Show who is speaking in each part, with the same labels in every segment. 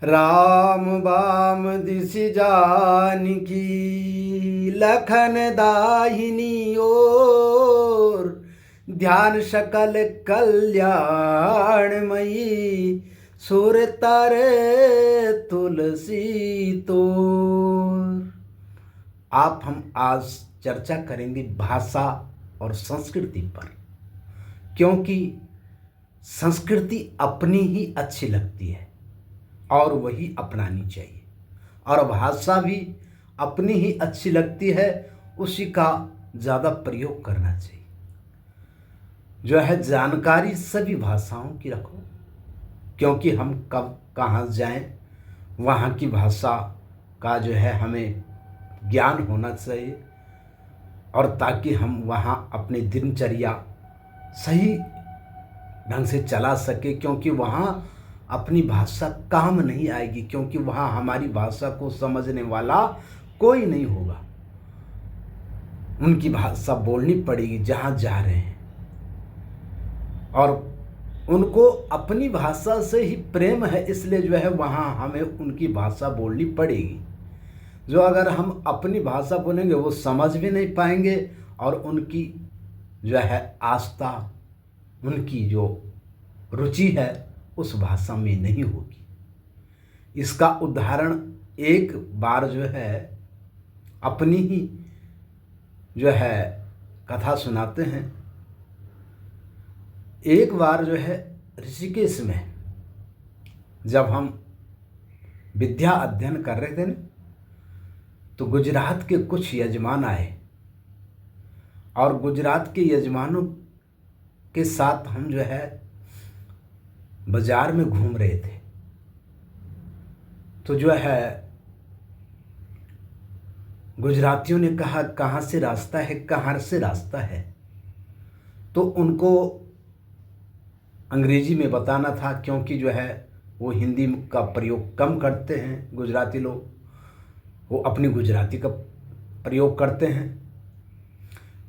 Speaker 1: Ram balm दिशि जानकी लखन दाहिनी ओर, ध्यान सकल कल्याणमयी सुर तारे तुलसी तोर। हम आज चर्चा करेंगे भाषा और संस्कृति पर, क्योंकि संस्कृति अपनी ही अच्छी लगती है और वही अपनानी चाहिए, और भाषा भी अपनी ही अच्छी लगती है, उसी का ज़्यादा प्रयोग करना चाहिए। जो है जानकारी सभी भाषाओं की रखो, क्योंकि हम कब कहाँ जाएं वहाँ की भाषा का जो है हमें ज्ञान होना चाहिए, और ताकि हम वहाँ अपनी दिनचर्या सही ढंग से चला सके, क्योंकि वहाँ अपनी भाषा काम नहीं आएगी, क्योंकि वहाँ हमारी भाषा को समझने वाला कोई नहीं होगा। उनकी भाषा बोलनी पड़ेगी जहाँ जा रहे हैं, और उनको अपनी भाषा से ही प्रेम है, इसलिए जो है वहाँ हमें उनकी भाषा बोलनी पड़ेगी। जो अगर हम अपनी भाषा बोलेंगे वो समझ भी नहीं पाएंगे, और उनकी जो है आस्था, उनकी जो रुचि है उस भाषा में नहीं होगी। इसका उदाहरण एक बार जो है अपनी ही जो है कथा सुनाते हैं। एक बार जो है ऋषिकेश में जब हम विद्या अध्ययन कर रहे थे न, तो गुजरात के कुछ यजमान आए, और गुजरात के यजमानों के साथ हम जो है बाजार में घूम रहे थे। तो जो है गुजरातियों ने कहा कहाँ से रास्ता है, कहाँ से रास्ता है। तो उनको अंग्रेजी में बताना था, क्योंकि जो है वो हिंदी का प्रयोग कम करते हैं। गुजराती लोग वो अपनी गुजराती का प्रयोग करते हैं।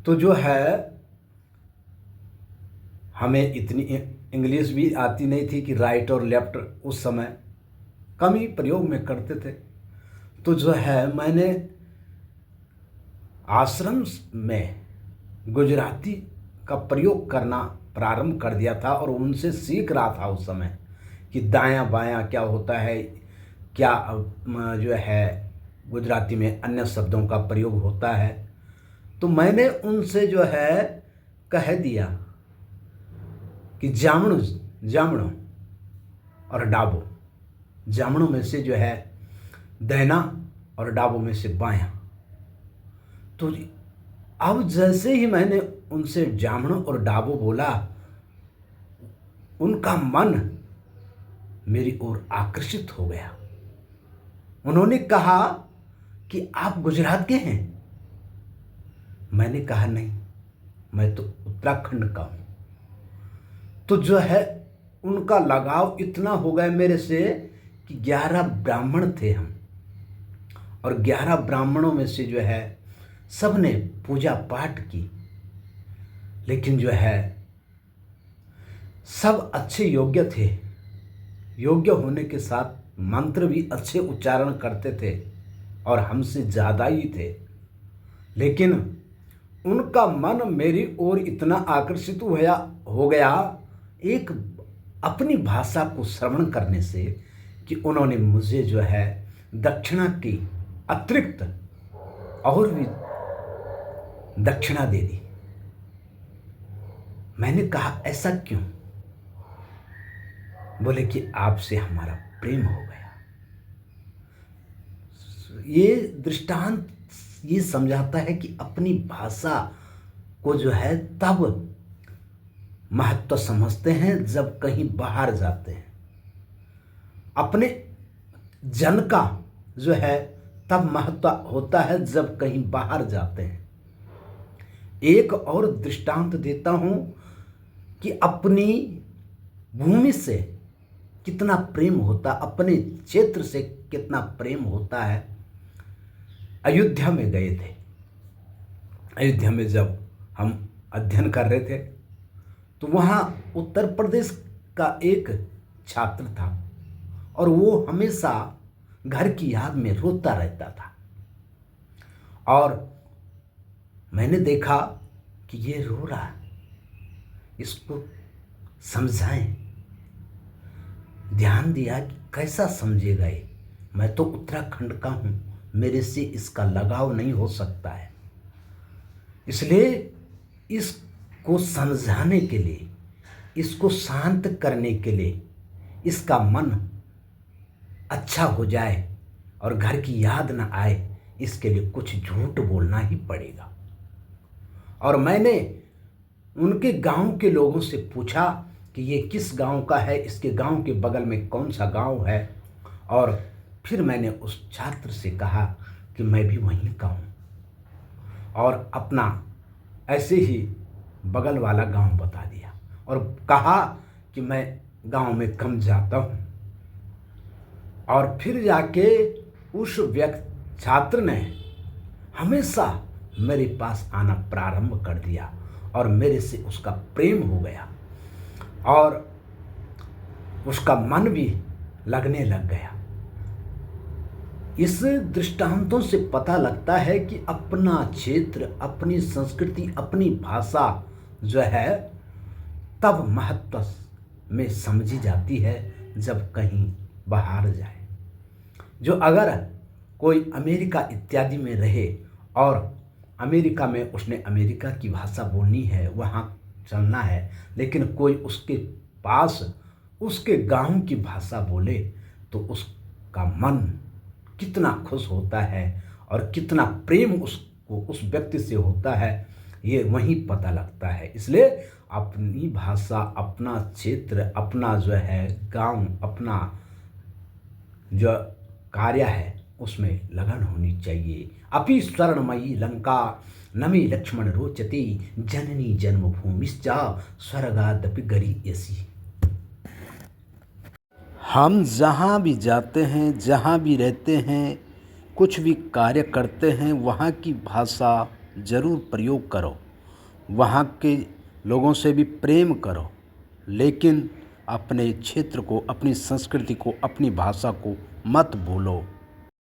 Speaker 1: तो जो है हमें इतनी इंग्लिश भी आती नहीं थी कि राइट और लेफ्ट उस समय कम ही प्रयोग में करते थे। तो जो है मैंने आश्रम में गुजराती का प्रयोग करना प्रारंभ कर दिया था, और उनसे सीख रहा था उस समय कि दायां बायां क्या होता है, क्या जो है गुजराती में अन्य शब्दों का प्रयोग होता है। तो मैंने उनसे जो है कह दिया कि जामणो जामणो और डाबो, जामणों में से जो है दैना और डाबो में से बायां। तो अब जैसे ही मैंने उनसे जामणो और डाबो बोला, उनका मन मेरी ओर आकर्षित हो गया। उन्होंने कहा कि आप गुजरात के हैं? मैंने कहा नहीं, मैं तो उत्तराखंड का हूँ। तो जो है उनका लगाव इतना हो गया मेरे से कि 11 ब्राह्मण थे हम, और 11 ब्राह्मणों में से जो है सब ने पूजा पाठ की, लेकिन जो है सब अच्छे योग्य थे। योग्य होने के साथ मंत्र भी अच्छे उच्चारण करते थे, और हमसे ज़्यादा ही थे। लेकिन उनका मन मेरी ओर इतना आकर्षित हो गया एक अपनी भाषा को श्रवण करने से, कि उन्होंने मुझे जो है दक्षिणा की अतिरिक्त और भी दक्षिणा दे दी। मैंने कहा ऐसा क्यों? बोले कि आपसे हमारा प्रेम हो गया। ये दृष्टांत ये समझाता है कि अपनी भाषा को जो है तब महत्व समझते हैं जब कहीं बाहर जाते हैं। अपने जन का जो है तब महत्व होता है जब कहीं बाहर जाते हैं। एक और दृष्टांत देता हूं कि अपनी भूमि से कितना प्रेम होता, अपने क्षेत्र से कितना प्रेम होता है। अयोध्या में गए थे। अयोध्या में जब हम अध्ययन कर रहे थे, तो वहाँ उत्तर प्रदेश का एक छात्र था, और वो हमेशा घर की याद में रोता रहता था। और मैंने देखा कि ये रो रहा है, इसको समझाएं। ध्यान दिया कि कैसा समझेगा ये, मैं तो उत्तराखंड का हूँ, मेरे से इसका लगाव नहीं हो सकता है। इसलिए इसको समझाने के लिए, इसको शांत करने के लिए, इसका मन अच्छा हो जाए और घर की याद न आए, इसके लिए कुछ झूठ बोलना ही पड़ेगा। और मैंने उनके गांव के लोगों से पूछा कि ये किस गांव का है, इसके गांव के बगल में कौन सा गांव है। और फिर मैंने उस छात्र से कहा कि मैं भी वहीं का हूँ, और अपना ऐसे ही बगल वाला गांव बता दिया और कहा कि मैं गांव में कम जाता हूँ। और फिर जाके उस छात्र ने हमेशा मेरे पास आना प्रारंभ कर दिया और मेरे से उसका प्रेम हो गया और उसका मन भी लगने लग गया। इस दृष्टांतों से पता लगता है कि अपना क्षेत्र, अपनी संस्कृति, अपनी भाषा जो है तब महत्व में समझी जाती है जब कहीं बाहर जाए। जो अगर कोई अमेरिका इत्यादि में रहे और अमेरिका में उसने अमेरिका की भाषा बोलनी है, वहाँ चलना है, लेकिन कोई उसके पास उसके गांव की भाषा बोले तो उसका मन कितना खुश होता है और कितना प्रेम उसको उस व्यक्ति से होता है, ये वहीं पता लगता है। इसलिए अपनी भाषा, अपना क्षेत्र, अपना जो है गांव, अपना जो कार्य है उसमें लगन होनी चाहिए। अपि स्वर्णमयी लंका नमी लक्ष्मण रोचते, जननी जन्मभूमिश्च स्वर्गादपि गरीयसी। हम जहाँ भी जाते हैं, जहाँ भी रहते हैं, कुछ भी कार्य करते हैं, वहाँ की भाषा ज़रूर प्रयोग करो, वहाँ के लोगों से भी प्रेम करो, लेकिन अपने क्षेत्र को, अपनी संस्कृति को, अपनी भाषा को मत भूलो।